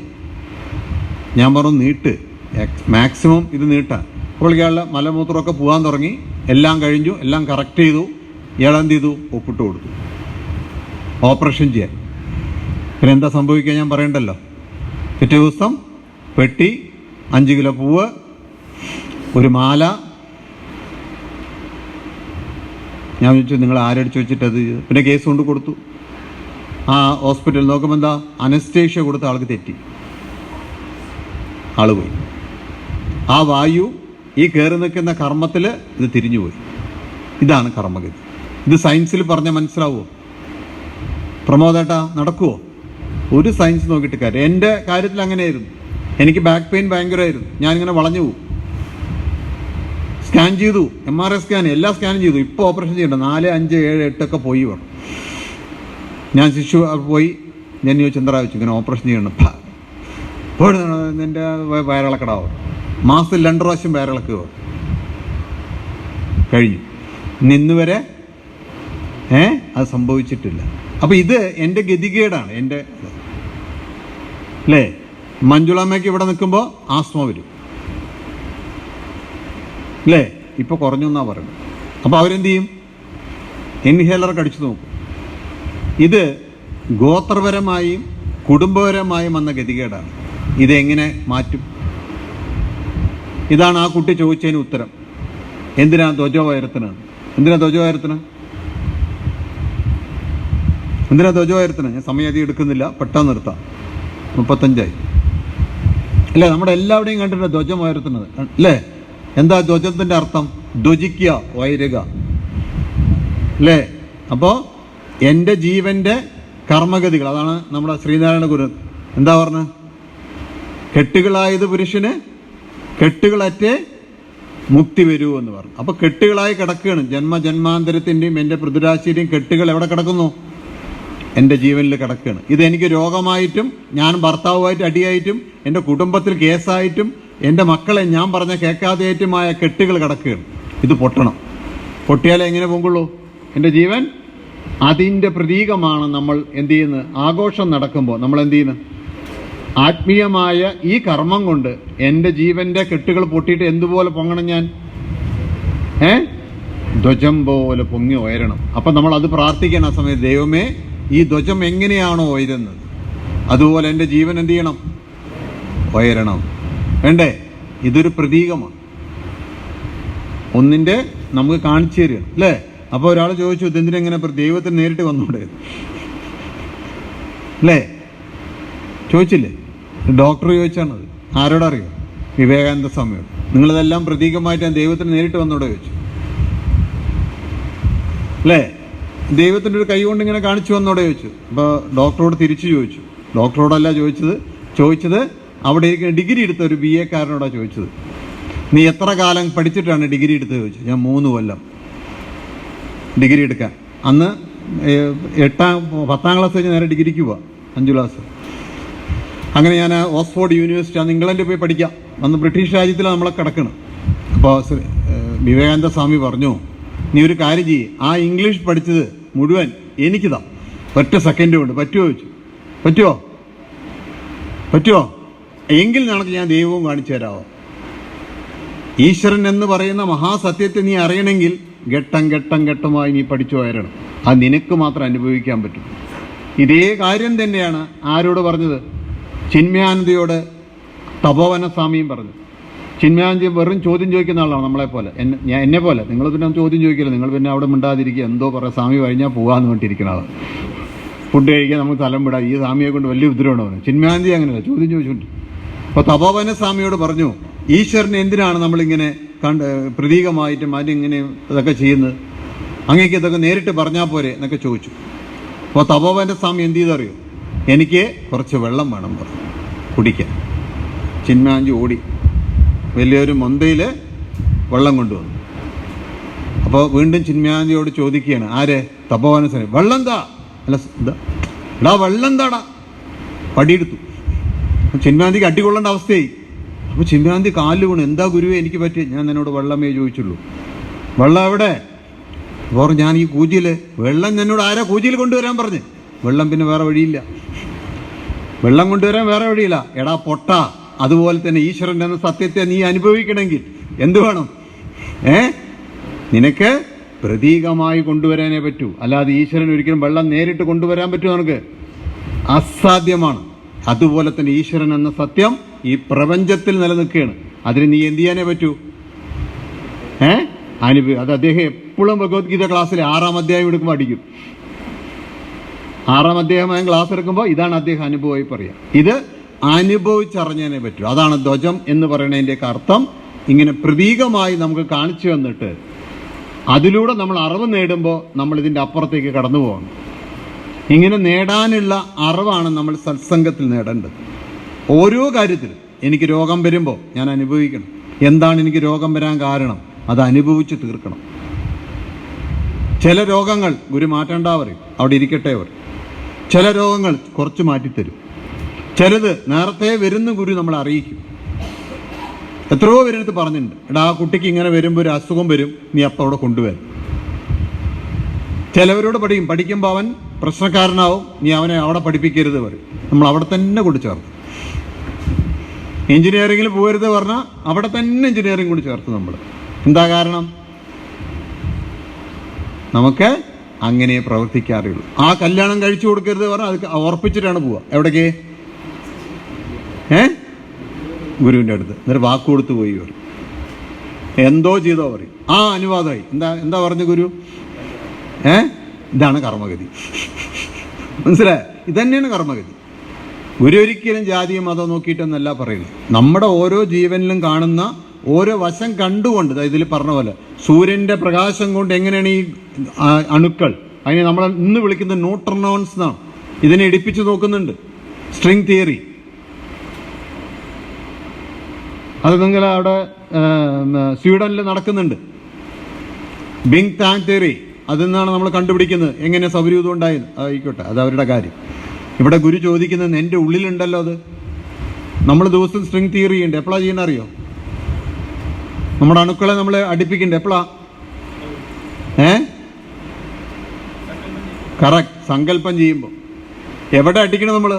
ഞാൻ പറഞ്ഞു നീട്ട്, മാക്സിമം ഇത് നീട്ടാൻ. അപ്പോൾ ഇയാളുടെ മലമൂത്രമൊക്കെ പോകാൻ തുടങ്ങി, എല്ലാം കഴിഞ്ഞു, എല്ലാം കറക്റ്റ് ചെയ്തു. ഇയാൾ എന്ത് ചെയ്തു, ഒപ്പിട്ട് കൊടുത്തു ഓപ്പറേഷൻ ചെയ്യാൻ. പിന്നെ എന്താ സംഭവിക്കുക ഞാൻ പറയണ്ടല്ലോ. പിറ്റേ ദിവസം പെട്ടി, 5 കിലോ പൂവ്, ഒരു മാല. ഞാൻ ചോദിച്ചു നിങ്ങൾ ആരടിച്ച് വെച്ചിട്ടത്? പിന്നെ കേസ് കൊണ്ട് കൊടുത്തു. ആ ഹോസ്പിറ്റലിൽ നോക്കുമ്പോൾ എന്താ, അനസ്തേഷ്യ കൊടുത്ത ആൾക്ക് തെറ്റി, ആള് പോയി. ആ വായു ഈ കയറി നിൽക്കുന്ന കർമ്മത്തിൽ ഇത് തിരിഞ്ഞുപോയി. ഇതാണ് കർമ്മഗതി. ഇത് സയൻസിൽ പറഞ്ഞാൽ മനസ്സിലാവുമോ പ്രമോദേട്ടാ? നടക്കുമോ? ഒരു സയൻസ് നോക്കിയിട്ട് കാര്യം. എൻ്റെ കാര്യത്തിൽ അങ്ങനെയായിരുന്നു. എനിക്ക് ബാക്ക് പെയിൻ ഭയങ്കരമായിരുന്നു, ഞാനിങ്ങനെ വളഞ്ഞു പോകും. സ്കാൻ ചെയ്തു, MRI സ്കാൻ, എല്ലാ സ്കാനും ചെയ്തു. ഇപ്പോൾ ഓപ്പറേഷൻ ചെയ്യണ്ട, 4, 5, 7, 8 പോയി വേണം. ഞാൻ ശിശു പോയി, ഞാൻ ചോദിച്ചു എന്താ വെച്ചു, ഇങ്ങനെ ഓപ്പറേഷൻ ചെയ്യണം. എൻ്റെ വയറിളക്കടാവും, മാസത്തിൽ 2 പ്രാവശ്യം വയറിളക്കുക കഴിഞ്ഞു. ഇന്ന് വരെ അത് സംഭവിച്ചിട്ടില്ല. അപ്പം ഇത് എൻ്റെ ഗതികേടാണ്, എൻ്റെ അല്ലേ. മഞ്ജുളമ്മയ്ക്ക് ഇവിടെ നിൽക്കുമ്പോൾ ആസ്മ വരും അല്ലേ, ഇപ്പോൾ കുറഞ്ഞു എന്നാ പറയുന്നത്. അപ്പോൾ അവരെന്ത് ചെയ്യും, ഇൻഹേലർ അടിച്ചു നോക്കും. ഇത് ഗോത്രപരമായും കുടുംബപരമായും വന്ന ഗതികേടാണ്. ഇതെങ്ങനെ മാറ്റും? ഇതാണ് ആ കുട്ടി ചോദിച്ചതിന് ഉത്തരം. എന്തിനാ ധ്വജം ഉയർത്തുന്നത്? എന്തിനാ ധ്വജം ഉയർത്തുന്നത്? എന്തിനാ ധ്വജം ഉയർത്തുന്നത്? ഞാൻ സമയം അധികം എടുക്കുന്നില്ല, പെട്ടെന്ന് നിർത്താം. 35 അല്ലേ? നമ്മുടെ എല്ലാവരുടെയും കണ്ടിട്ട് ധ്വജം ഉയർത്തുന്നത് അല്ലേ? എന്താ ധ്വജത്തിൻ്റെ അർത്ഥം? ധ്വജിക്കുക, ഉയരുക അല്ലേ? അപ്പോൾ എൻ്റെ ജീവൻ്റെ കർമ്മഗതികൾ, അതാണ് നമ്മുടെ ശ്രീനാരായണ ഗുരു എന്താ പറഞ്ഞത്? കെട്ടുകളായത് പുരുഷന് കെട്ടുകളറ്റേ മുക്തി വരൂ എന്ന് പറഞ്ഞു. അപ്പോൾ കെട്ടുകളായി കിടക്കുകയാണ്. ജന്മജന്മാന്തരത്തിൻ്റെയും എൻ്റെ പൃഥ്വിരാശിയുടെയും കെട്ടുകൾ എവിടെ കിടക്കുന്നു? എൻ്റെ ജീവനിൽ കിടക്കുകയാണ്. ഇത് എനിക്ക് രോഗമായിട്ടും, ഞാൻ ഭർത്താവുമായിട്ട് അടിയായിട്ടും, എൻ്റെ കുടുംബത്തിൽ കേസായിട്ടും, എൻ്റെ മക്കളെ ഞാൻ പറഞ്ഞ കേൾക്കാതെയായിട്ടുമായ കെട്ടുകൾ കിടക്കുകയാണ്. ഇത് പൊട്ടണം. പൊട്ടിയാലേ എങ്ങനെ പൊങ്കുള്ളൂ എൻ്റെ ജീവൻ? അതിൻ്റെ പ്രതീകമാണ് നമ്മൾ എന്ത് ചെയ്യുന്നത്? ആഘോഷം നടക്കുമ്പോൾ നമ്മൾ എന്ത് ചെയ്യുന്നത്? ആത്മീയമായ ഈ കർമ്മം കൊണ്ട് എൻ്റെ ജീവൻ്റെ കെട്ടുകൾ പൊട്ടിയിട്ട് എന്തുപോലെ പൊങ്ങണം ഞാൻ? ധ്വജം പോലെ പൊങ്ങി ഉയരണം. അപ്പം നമ്മൾ അത് പ്രാർത്ഥിക്കണം ആ സമയത്ത്. ദൈവമേ, ഈ ധ്വജം എങ്ങനെയാണോ ഉയരുന്നത് അതുപോലെ എൻ്റെ ജീവൻ എന്ത് ചെയ്യണം? ഉയരണം. വേണ്ടേ? ഇതൊരു പ്രതീകമാണ്, ഒന്നിൻ്റെ നമുക്ക് കാണിച്ചു തരിക അല്ലേ? അപ്പോൾ ഒരാൾ ചോദിച്ചു ഇതെന്തിനെങ്ങനെ ദൈവത്തിന് നേരിട്ട് വന്നൂടെ അല്ലേ? ചോദിച്ചില്ലേ? ഡോക്ടർ ചോദിച്ചാണത്. ആരോടറിയോ? വിവേകാനന്ദ സ്വാമിയോട്. നിങ്ങളിതെല്ലാം പ്രതീകമായിട്ട് ഞാൻ ദൈവത്തിന് നേരിട്ട് വന്നോടെ ചോദിച്ചു. അല്ലേ? ദൈവത്തിൻ്റെ ഒരു കൈ കൊണ്ട് ഇങ്ങനെ കാണിച്ചു വന്നോടെ ചോദിച്ചു. അപ്പോൾ ഡോക്ടറോട് തിരിച്ചു ചോദിച്ചു. ഡോക്ടറോടല്ല ചോദിച്ചത് അവിടെ ഇരിക്കുന്ന ഡിഗ്രി എടുത്ത ഒരു BA കാരനോടാണ് ചോദിച്ചത്. നീ എത്ര കാലം പഠിച്ചിട്ടാണ് ഡിഗ്രി എടുത്തത് ചോദിച്ചു. ഞാൻ 3 കൊല്ലം ഡിഗ്രി എടുക്കാൻ. അന്ന് 10ാം ക്ലാസ് കഴിഞ്ഞ് നേരെ ഡിഗ്രിക്ക് പോവാം, 5 ക്ലാസ്. അങ്ങനെ ഞാൻ ഓക്സ്ഫോർഡ് യൂണിവേഴ്സിറ്റി, അന്ന് ഇംഗ്ലണ്ടിൽ പോയി പഠിക്കാം. അന്ന് ബ്രിട്ടീഷ് രാജ്യത്തിലാണ് നമ്മളെ കിടക്കണം. അപ്പോൾ വിവേകാനന്ദ സ്വാമി പറഞ്ഞു, നീ ഒരു കാര്യം ചെയ്യ്, ആ ഇംഗ്ലീഷ് പഠിച്ചത് മുഴുവൻ എനിക്കിതാ, ഒറ്റ സെക്കൻഡ് കൊണ്ട് പറ്റുമോ ചോദിച്ചു. പറ്റുമോ എങ്കിൽ നിനക്ക് ഞാൻ ദൈവവും കാണിച്ചു തരാമോ? ഈശ്വരൻ എന്ന് പറയുന്ന മഹാസത്യത്തെ നീ അറിയണമെങ്കിൽ ഘട്ടമായി നീ പഠിച്ചു വരണം. അത് നിനക്ക് മാത്രം അനുഭവിക്കാൻ പറ്റും. ഇതേ കാര്യം തന്നെയാണ് ആരോട് പറഞ്ഞത്? ചിന്മയാനന്ദയോട് തപോവന സ്വാമിയും പറഞ്ഞു. ചിന്മയാനന്ദ വെറും ചോദ്യം ചോദിക്കുന്ന ആളാണ്, നമ്മളെപ്പോലെ, എന്നെ പോലെ. നിങ്ങൾ പിന്നെ ചോദ്യം ചോദിക്കില്ല, നിങ്ങൾ പിന്നെ അവിടെ മിണ്ടാതിരിക്കുക, എന്തോ പറയാം, സ്വാമി കഴിഞ്ഞാൽ പോകാമെന്ന് പറഞ്ഞിരിക്കുന്ന ആളാണ്. ഫുഡ് കഴിക്കാൻ നമുക്ക് തലം വിടാം, ഈ സ്വാമിയെ കൊണ്ട് വലിയ ഉദ്രവമാണ് പറഞ്ഞു. ചിന്മയാനന്ദി അങ്ങനെയല്ല, ചോദ്യം ചോദിച്ചുകൊണ്ട്. അപ്പോൾ തപോവന സ്വാമിയോട് പറഞ്ഞു, ഈശ്വരനെ എന്തിനാണ് നമ്മളിങ്ങനെ പ്രതീകമായിട്ടും അതിങ്ങനെ ഇതൊക്കെ ചെയ്യുന്നത്? അങ്ങേക്ക് ഇതൊക്കെ നേരിട്ട് പറഞ്ഞാൽ പോരെ എന്നൊക്കെ ചോദിച്ചു. അപ്പോൾ തപോവന സ്വാമി എന്ത് ചെയ്തറിയോ? എനിക്ക് കുറച്ച് വെള്ളം വേണം പറഞ്ഞു കുടിക്കാൻ. ചിന്മയാനന്ദി ഓടി വലിയൊരു മൊന്തയിൽ വെള്ളം കൊണ്ടുവന്നു. അപ്പോൾ വീണ്ടും ചിന്മയാനന്ദിയോട് ചോദിക്കുകയാണ്, ആര്? തപോവന സ്വാമി. വെള്ളം താ. അല്ല എടാ വെള്ളം താടാ. പടിയെടുത്തു. ചിന്മയാനന്ദിക്ക് അടികൊള്ളേണ്ട അവസ്ഥയായി. അപ്പോൾ ചിന്മയാനന്ദി കാലിൽ വീണ്, എന്താ ഗുരുവേ എനിക്ക് പറ്റി? ഞാൻ എന്നോട് വെള്ളമേ ചോദിച്ചുള്ളൂ. വെള്ളം എവിടെ? അപ്പോൾ ഞാൻ ഈ കൂജിയിൽ വെള്ളം എന്നോട് ആരാ കൂജിയിൽ കൊണ്ടുവരാൻ പറഞ്ഞ്? വെള്ളം പിന്നെ വേറെ വഴിയില്ല, വെള്ളം കൊണ്ടുവരാൻ വേറെ വഴിയില്ല. എടാ പൊട്ട, അതുപോലെ തന്നെ ഈശ്വരൻ്റെ എന്ന സത്യത്തെ നീ അനുഭവിക്കണമെങ്കിൽ എന്ത് വേണം? നിനക്ക് പ്രതീകമായി കൊണ്ടുവരാനേ പറ്റൂ. അല്ലാതെ ഈശ്വരൻ ഒരിക്കലും വെള്ളം നേരിട്ട് കൊണ്ടുവരാൻ പറ്റുമോ? നമുക്ക് അസാധ്യമാണ്. അതുപോലെ തന്നെ ഈശ്വരൻ എന്ന സത്യം ഈ പ്രപഞ്ചത്തിൽ നിലനിൽക്കുകയാണ്. അതിന് നീ എന്ത് ചെയ്യാനേ പറ്റൂ? അത് അദ്ദേഹം എപ്പോഴും ഭഗവത്ഗീത ക്ലാസ്സിൽ 6ാം അധ്യായം എടുക്കുമ്പോൾ അടിക്കും. 6ാം അധ്യായം ക്ലാസ് എടുക്കുമ്പോൾ ഇതാണ് അദ്ദേഹം അനുഭവമായി പറയുക. ഇത് അനുഭവിച്ചറിഞ്ഞാനേ പറ്റൂ. അതാണ് ധ്വജം എന്ന് പറയുന്നതിൻ്റെയൊക്കെ അർത്ഥം. ഇങ്ങനെ പ്രതീകമായി നമുക്ക് കാണിച്ചു തന്നിട്ട് അതിലൂടെ നമ്മൾ അറിവ് നേടുമ്പോൾ നമ്മൾ ഇതിൻ്റെ അപ്പുറത്തേക്ക് കടന്നു പോകണം. ഇങ്ങനെ നേടാനുള്ള അറിവാണ് നമ്മൾ സത്സംഗത്തിൽ നേടേണ്ടത്. ഓരോ കാര്യത്തിലും എനിക്ക് രോഗം വരുമ്പോൾ ഞാൻ അനുഭവിക്കണം. എന്താണ് എനിക്ക് രോഗം വരാൻ കാരണം? അത് അനുഭവിച്ച് തീർക്കണം. ചില രോഗങ്ങൾ ഗുരു മാറ്റണ്ട പറയും, അവിടെ ഇരിക്കട്ടെ പറയും. ചില രോഗങ്ങൾ കുറച്ച് മാറ്റിത്തരും. ചിലത് നേരത്തെ വരുന്ന ഗുരു നമ്മളെ അറിയിക്കും. എത്രയോ പേരെടുത്ത് പറഞ്ഞിട്ടുണ്ട്, എടാ ആ കുട്ടിക്ക് ഇങ്ങനെ വരുമ്പോൾ ഒരു അസുഖം വരും, നീ അപ്പം അവിടെ കൊണ്ടുവരും. ചിലവരോട് പഠിക്കുമ്പോൾ അവൻ പ്രശ്നക്കാരനാവും, നീ അവനെ അവിടെ പഠിപ്പിക്കരുത് പറയും. നമ്മൾ അവിടെ തന്നെ കൊണ്ട് ചേർത്ത്. എഞ്ചിനീയറിംഗിൽ പോകരുത് പറഞ്ഞാൽ അവിടെ തന്നെ എഞ്ചിനീയറിംഗ് കൊണ്ട് ചേർത്ത് നമ്മൾ. എന്താ കാരണം? നമുക്ക് അങ്ങനെ പ്രവർത്തിക്കാറുള്ളൂ. ആ കല്യാണം കഴിച്ചു കൊടുക്കരുത് പറഞ്ഞാൽ അത് ഉറപ്പിച്ചിട്ടാണ് പോവുക. എവിടേക്ക്? ഗുരുവിൻ്റെ അടുത്ത്. എന്നിട്ട് വാക്ക് കൊടുത്ത് പോയി പറയും, എന്തോ ചെയ്തോ പറയും. അനുവാദമായി. എന്താ പറഞ്ഞു ഗുരു? ഇതാണ് കർമ്മഗതി. മനസ്സിലായ? ഇതന്നെയാണ് കർമ്മഗതി. ഗുരു ഒരിക്കലും ജാതിയും മതം നോക്കിയിട്ടൊന്നല്ല പറയുന്നത്. നമ്മുടെ ഓരോ ജീവനിലും കാണുന്ന ഓരോ വശം കണ്ടുകൊണ്ട്, ഇതിൽ പറഞ്ഞ പോലെ സൂര്യൻ്റെ പ്രകാശം കൊണ്ട് എങ്ങനെയാണ് ഈ അണുക്കൾ, അതിനെ നമ്മൾ ഇന്ന് വിളിക്കുന്നത് ന്യൂട്രോൺസ് എന്നാണ്. ഇതിനെ ഇടിപ്പിച്ച് നോക്കുന്നുണ്ട്. സ്ട്രിങ് തിയറി, അത് നിങ്ങൾ അവിടെ സ്വീഡനിൽ നടക്കുന്നുണ്ട്. ബിങ് താങ് തിയറി, അതിൽ നിന്നാണ് നമ്മൾ കണ്ടുപിടിക്കുന്നത് എങ്ങനെ സൗരയൂഥം ഉണ്ടായത്. ആയിക്കോട്ടെ, അത് അവരുടെ കാര്യം. ഇവിടെ ഗുരു ചോദിക്കുന്നത് എൻ്റെ ഉള്ളിലുണ്ടല്ലോ അത്. നമ്മൾ ദിവസം സ്ട്രിങ് തിയറി ചെയ്യണ്ടേ? എപ്പോഴാണ് ചെയ്യണ അറിയോ? നമ്മുടെ അണുക്കളെ നമ്മൾ അടുപ്പിക്കണ്ടേ? എപ്പോഴാ? കറക്റ്റ്. സങ്കല്പം ചെയ്യുമ്പോൾ എവിടെ അടിക്കണം? നമ്മൾ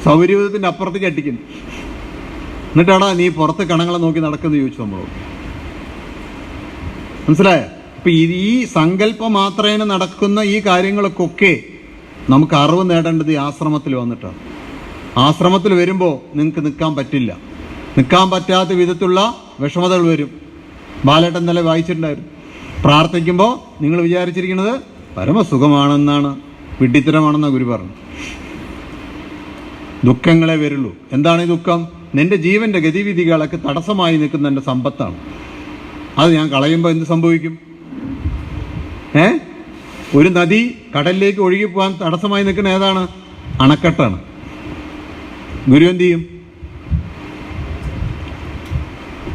സൗരയൂഥത്തിൻ്റെ അപ്പുറത്തേക്ക് അടിക്കുന്നു. എന്നിട്ടാടാ നീ പുറത്ത് കണങ്ങളെ നോക്കി നടക്കുന്നത് ചോദിച്ചു നമ്മളോട്. മനസ്സിലായോ? അപ്പൊ ഈ സങ്കല്പം മാത്രമേ നടക്കുന്ന ഈ കാര്യങ്ങൾക്കൊക്കെ നമുക്ക് അറിവ് നേടേണ്ടത് ഈ ആശ്രമത്തിൽ വന്നിട്ടാണ്. ആശ്രമത്തിൽ വരുമ്പോൾ നിങ്ങൾക്ക് നിൽക്കാൻ പറ്റില്ല. നിൽക്കാൻ പറ്റാത്ത വിധത്തിലുള്ള വിഷമതകൾ വരും. ബാലേട്ടൻ ഇന്നലെ വായിച്ചിട്ടുണ്ടായിരുന്നു. പ്രാർത്ഥിക്കുമ്പോൾ നിങ്ങൾ വിചാരിച്ചിരിക്കുന്നത് പരമസുഖമാണെന്നാണ്, വിഡ്ഢിത്തരമാണെന്നാണ് ഗുരു പറഞ്ഞു. ദുഃഖങ്ങളെ വരുള്ളൂ. എന്താണ് ഈ ദുഃഖം? നിന്റെ ജീവന്റെ ഗതിവിധികളൊക്കെ തടസ്സമായി നിൽക്കുന്ന എൻ്റെ സമ്പത്താണ്. അത് ഞാൻ കളയുമ്പോൾ എന്ത് സംഭവിക്കും? ഒരു നദി കടലിലേക്ക് ഒഴുകിപ്പോകാൻ തടസ്സമായി നിൽക്കുന്ന ഏതാണ്? അണക്കെട്ടാണ്. ഗുരു എന്ത് ചെയ്യും?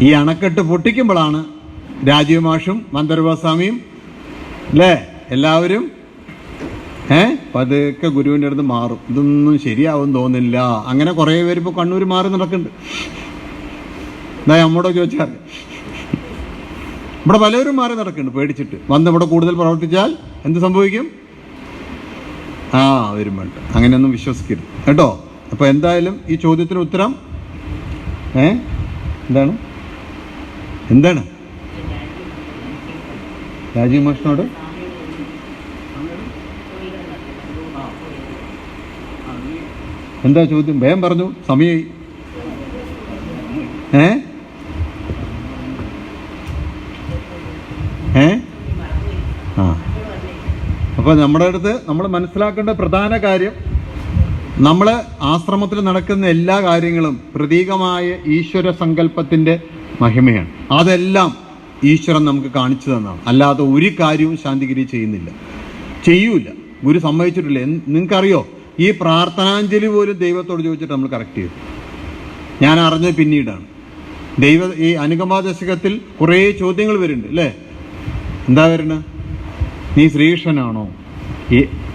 ഈ അണക്കെട്ട് പൊട്ടിക്കുമ്പോഴാണ് രാജീവ് മാഷും മന്ദരബാസ്വാമിയും അല്ലേ എല്ലാവരും പതുക്കെ ഗുരുവിൻ്റെ അടുത്ത് മാറും. ഇതൊന്നും ശരിയാവും തോന്നില്ല. അങ്ങനെ കുറേ പേര് ഇപ്പോൾ കണ്ണൂർ മാറി നടക്കുന്നുണ്ട്. എന്താ നമ്മോടോ ചോദിച്ചാൽ ഇവിടെ പലരും മാറി നടക്കുന്നുണ്ട് പേടിച്ചിട്ട്. വന്ന് ഇവിടെ കൂടുതൽ പ്രവർത്തിച്ചാൽ എന്ത് സംഭവിക്കും? വരും വേണ്ട. അങ്ങനെയൊന്നും വിശ്വസിക്കരുത് കേട്ടോ. അപ്പോൾ എന്തായാലും ഈ ചോദ്യത്തിന് ഉത്തരം എന്താണ് രാജീവ് മാഷിനോട് എന്താ ചോദ്യം? വേഗം പറഞ്ഞു, സമയമായി. അപ്പോൾ നമ്മുടെ അടുത്ത് നമ്മൾ മനസ്സിലാക്കേണ്ട പ്രധാന കാര്യം, നമ്മൾ ആശ്രമത്തിൽ നടക്കുന്ന എല്ലാ കാര്യങ്ങളും പ്രതീകമായ ഈശ്വര സങ്കല്പത്തിൻ്റെ മഹിമയാണ്. അതെല്ലാം ഈശ്വരൻ നമുക്ക് കാണിച്ചു തന്നതാണ്. അല്ലാതെ ഒരു കാര്യവും ശാന്തിഗിരി ചെയ്യൂല. ഗുരു സമ്മതിച്ചിട്ടില്ല. നിങ്ങൾക്കറിയോ, ഈ പ്രാർത്ഥനാഞ്ജലി പോലും ദൈവത്തോട് ചോദിച്ചിട്ട് നമ്മൾ കറക്റ്റ് ചെയ്തു. ഞാൻ അറിഞ്ഞത് പിന്നീടാണ്. ഈ അനുകമ്പാ ദശകത്തിൽ കുറേ ചോദ്യങ്ങൾ വരുന്നുണ്ട് അല്ലേ? എന്താ വരുന്നത്? നീ ശ്രീകൃഷ്ണനാണോ?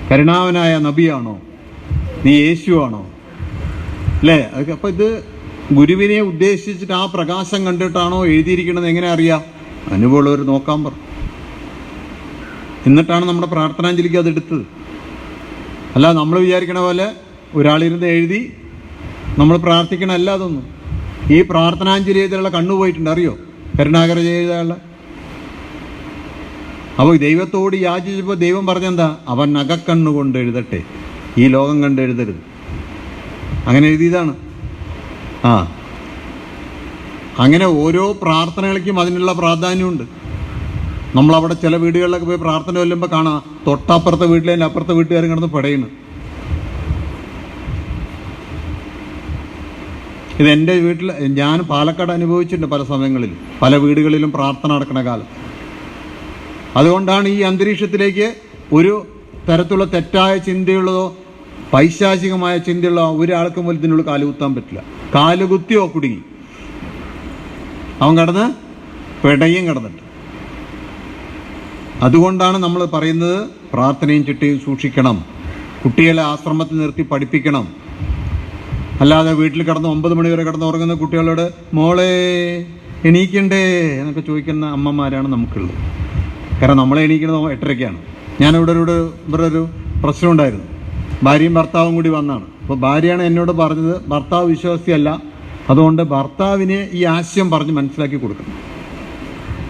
കരുണാവനായ നബിയാണോ? നീ യേശുവാണോ? അല്ലേ? അതൊക്കെ അപ്പം ഇത് ഗുരുവിനെ ഉദ്ദേശിച്ചിട്ട് ആ പ്രകാശം കണ്ടിട്ടാണോ എഴുതിയിരിക്കണമെന്ന് എങ്ങനെ അറിയാം? അനുഭവമുള്ളവർ നോക്കാൻ പറഞ്ഞു. എന്നിട്ടാണ് നമ്മുടെ പ്രാർത്ഥനാഞ്ജലിക്ക് അത് എടുത്തത്. അല്ല നമ്മൾ വിചാരിക്കണ പോലെ ഒരാളിരുന്ന് എഴുതി നമ്മൾ പ്രാർത്ഥിക്കണമല്ല അതൊന്നും. ഈ പ്രാർത്ഥനാഞ്ജലി ചെയ്തുള്ള കണ്ണുപോയിട്ടുണ്ട്, അറിയോ? കരുണാകര ചെയ്തുള്ള. അപ്പോൾ ദൈവത്തോട് യാചിച്ചപ്പോൾ ദൈവം പറഞ്ഞെന്താ? അവൻ നഖക്കണ്ണുകൊണ്ട് എഴുതട്ടെ, ഈ ലോകം കണ്ട് എഴുതരുത്. അങ്ങനെ എഴുതിയതാണ്. അങ്ങനെ ഓരോ പ്രാർത്ഥനകൾക്കും അതിനുള്ള പ്രാധാന്യമുണ്ട്. നമ്മളവിടെ ചില വീടുകളിലൊക്കെ പോയി പ്രാർത്ഥന ചെല്ലുമ്പോൾ കാണാം, തൊട്ടപ്പുറത്തെ വീട്ടിലെ അപ്പുറത്തെ വീട്ടുകാരും കിടന്ന് പടയുന്നു. ഇത് എൻ്റെ വീട്ടിൽ ഞാൻ പാലക്കാട് അനുഭവിച്ചിട്ടുണ്ട് പല സമയങ്ങളിൽ, പല വീടുകളിലും പ്രാർത്ഥന നടക്കുന്ന കാലം. അതുകൊണ്ടാണ് ഈ അന്തരീക്ഷത്തിലേക്ക് ഒരു തരത്തിലുള്ള തെറ്റായ ചിന്തയുള്ളതോ പൈശാചികമായ ചിന്തയുള്ള ഒരാൾക്കും പോലും ഇതിനുള്ളിൽ കാലുകുത്താൻ പറ്റില്ല. കാലുകുത്തിയോ കുടുങ്ങി, അവൻ കിടന്ന് പെടയും കിടന്നിട്ട്. അതുകൊണ്ടാണ് നമ്മൾ പറയുന്നത് പ്രാർത്ഥനയും ചിട്ടയും സൂക്ഷിക്കണം. കുട്ടികളെ ആശ്രമത്തിൽ നിർത്തി പഠിപ്പിക്കണം. അല്ലാതെ വീട്ടിൽ കിടന്ന് 9 മണി വരെ കിടന്ന് ഉറങ്ങുന്ന കുട്ടികളോട് മോളെ എണീക്കണ്ടേ എന്നൊക്കെ ചോദിക്കുന്ന അമ്മമാരാണ് നമുക്കുള്ളത്. കാരണം നമ്മളെ എണീക്കുന്നത് 8:30-ക്കാണ്. ഞാനിവിടെ ഒരു പ്രശ്നം ഉണ്ടായിരുന്നു. ഭാര്യയും ഭർത്താവും കൂടി വന്നാണ്. അപ്പോൾ ഭാര്യയാണ് എന്നോട് പറഞ്ഞത്, ഭർത്താവ് വിശ്വാസിയല്ല, അതുകൊണ്ട് ഭർത്താവിനെ ഈ ആശയം പറഞ്ഞ് മനസ്സിലാക്കി കൊടുക്കണം.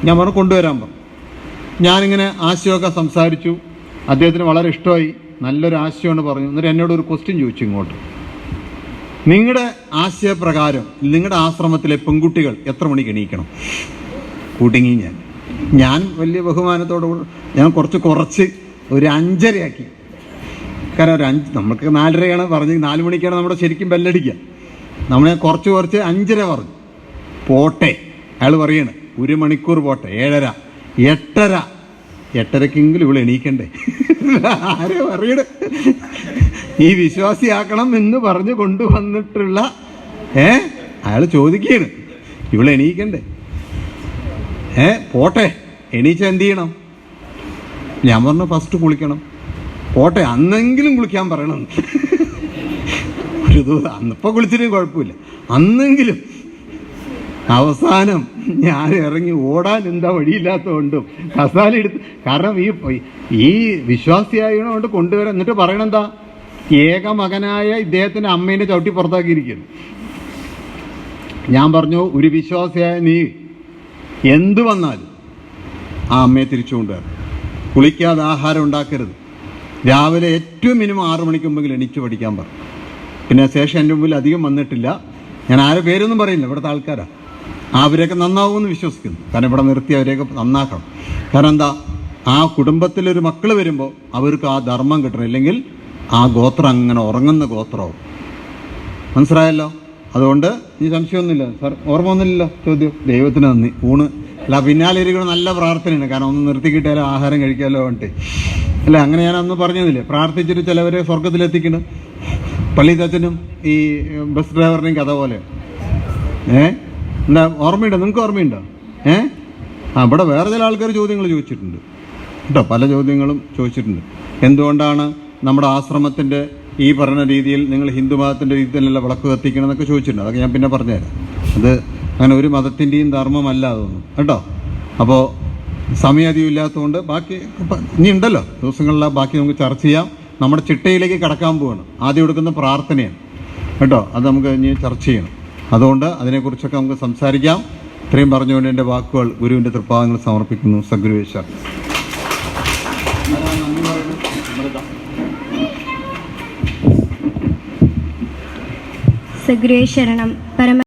ഞാൻ പറഞ്ഞു കൊണ്ടുവരാൻ പറഞ്ഞു. ഞാനിങ്ങനെ ആശയമൊക്കെ സംസാരിച്ചു. അദ്ദേഹത്തിന് വളരെ ഇഷ്ടമായി. നല്ലൊരു ആശയമാണ് പറഞ്ഞു. എന്നിട്ട് എന്നോട് ഒരു ക്വസ്റ്റ്യൻ ചോദിച്ചു ഇങ്ങോട്ട്. നിങ്ങളുടെ ആശയപ്രകാരം നിങ്ങളുടെ ആശ്രമത്തിലെ പെൺകുട്ടികൾ എത്ര മണിക്ക് എണീക്കണം? കുടുങ്ങി ഞാൻ വലിയ ബഹുമാനത്തോടു ഞാൻ കുറച്ച് ഒരു 5:30 കാരണം നമുക്ക് 4:30 പറഞ്ഞ് 4 മണിക്കാണ് നമ്മുടെ ശരിക്കും ബെല്ലടിക്കുക. നമ്മളെ കുറച്ച് 5:30 പറഞ്ഞു. പോട്ടെ, അയാൾ പറയണ് 1 മണിക്കൂർ പോട്ടെ, 7:30, 8:30. 8:30-ക്കെങ്കിലും ഇവിടെ എണീക്കണ്ടേ? ആരെ പറയണ ഈ വിശ്വാസിയാക്കണം എന്ന് പറഞ്ഞ് കൊണ്ടുവന്നിട്ടുള്ള അയാൾ ചോദിക്കുകയാണ്, ഇവിടെ എണീക്കണ്ടേ? പോട്ടെ, എണീച്ച എന്ത് ചെയ്യണം? ഞാൻ പറഞ്ഞു ഫസ്റ്റ് കുളിക്കണം. പോട്ടെ, അന്നെങ്കിലും കുളിക്കാൻ പറയണം. ഒരു ദിവസം അന്നിപ്പോൾ കുളിച്ചിട്ടും കുഴപ്പമില്ല, അന്നെങ്കിലും. അവസാനം ഞാൻ ഇറങ്ങി ഓടാൻ എന്താ വഴിയില്ലാത്തതുകൊണ്ടും കസാല എടുത്ത്, കാരണം ഈ വിശ്വാസിയായതുകൊണ്ട് കൊണ്ടുവരാൻ. എന്നിട്ട് പറയണെന്താ? ഏക മകനായ ഇദ്ദേഹത്തിൻ്റെ അമ്മേനെ ചവിട്ടി പുറത്താക്കിയിരിക്കുന്നു. ഞാൻ പറഞ്ഞു, ഒരു വിശ്വാസിയായ നീ എന്തു വന്നാലും ആ അമ്മയെ തിരിച്ചു കൊണ്ടുവരണം. കുളിക്കാതെ ആഹാരം ഉണ്ടാക്കരുത്. രാവിലെ ഏറ്റവും മിനിമം 6 മണിക്ക് മുമ്പെങ്കിലും എണീറ്റ് പഠിക്കാൻ പറഞ്ഞു. പിന്നെ ശേഷം എൻ്റെ മുമ്പിൽ അധികം വന്നിട്ടില്ല. ഞാൻ ആരെ പേരൊന്നും പറയില്ല, ഇവിടുത്തെ ആൾക്കാരാണ്. അവരെയൊക്കെ നന്നാവുമെന്ന് വിശ്വസിക്കുന്നു. കാരണം ഇവിടെ നിർത്തി അവരെയൊക്കെ നന്നാക്കണം. കാരണം എന്താ? ആ കുടുംബത്തിലൊരു മക്കൾ വരുമ്പോൾ അവർക്ക് ആ ധർമ്മം കിട്ടണം. ഇല്ലെങ്കിൽ ആ ഗോത്രം അങ്ങനെ ഉറങ്ങുന്ന ഗോത്രമാവും. മനസ്സിലായല്ലോ? അതുകൊണ്ട് ഈ സംശയമൊന്നുമില്ല സാർ, ഓർമ്മ ഒന്നുമില്ലല്ലോ ചോദ്യം. ദൈവത്തിന് നന്ദി. ഊണ് അല്ല പിന്നാലെ ഇരിക്കുന്ന നല്ല പ്രാർത്ഥനയാണ്, കാരണം ഒന്ന് നിർത്തി കിട്ടിയാലോ ആഹാരം കഴിക്കാമല്ലോ വേണ്ടി അല്ല. അങ്ങനെ ഞാൻ അന്ന് പറഞ്ഞതില്ലേ, പ്രാർത്ഥിച്ചിട്ട് ചിലവരെ സ്വർഗത്തിലെത്തിക്കണം. പള്ളി തച്ചനും ഈ ബസ് ഡ്രൈവറിനെയും കഥ പോലെ. എന്താ ഓർമ്മയുണ്ടോ? നിങ്ങൾക്ക് ഓർമ്മയുണ്ടോ? ഇവിടെ വേറെ ചില ആൾക്കാർ ചോദ്യങ്ങൾ ചോദിച്ചിട്ടുണ്ട് കേട്ടോ, പല ചോദ്യങ്ങളും ചോദിച്ചിട്ടുണ്ട്. എന്തുകൊണ്ടാണ് നമ്മുടെ ആശ്രമത്തിൻ്റെ ഈ പറഞ്ഞ രീതിയിൽ നിങ്ങൾ ഹിന്ദു മതത്തിൻ്റെ രീതിയിലല്ല വിളക്ക് കത്തിക്കണം എന്നൊക്കെ ചോദിച്ചിട്ടുണ്ട്. അതൊക്കെ ഞാൻ പിന്നെ പറഞ്ഞുതരാം. അത് അങ്ങനെ ഒരു മതത്തിൻ്റെയും ധർമ്മമല്ല അതൊന്നും കേട്ടോ. അപ്പോൾ സമയം അധികം ഇല്ലാത്തതുകൊണ്ട് ബാക്കി ഇനി ഉണ്ടല്ലോ ദിവസങ്ങളിലെ ബാക്കി നമുക്ക് ചർച്ച ചെയ്യാം. നമ്മുടെ ചിട്ടയിലേക്ക് കടക്കാൻ പോവാണ്. ആദ്യം എടുക്കുന്ന പ്രാർത്ഥനയാണ് കേട്ടോ, അത് നമുക്ക് ഇനി ചർച്ച ചെയ്യണം. അതുകൊണ്ട് അതിനെക്കുറിച്ചൊക്കെ നമുക്ക് സംസാരിക്കാം. ഇത്രയും പറഞ്ഞുകൊണ്ട് എൻ്റെ വാക്കുകൾ ഗുരുവിൻ്റെ തൃപ്പാദങ്ങൾ സമർപ്പിക്കുന്നു. സദ്ഗുരുവേശ്വര. സദ്ഗുരുവേ ശരണം.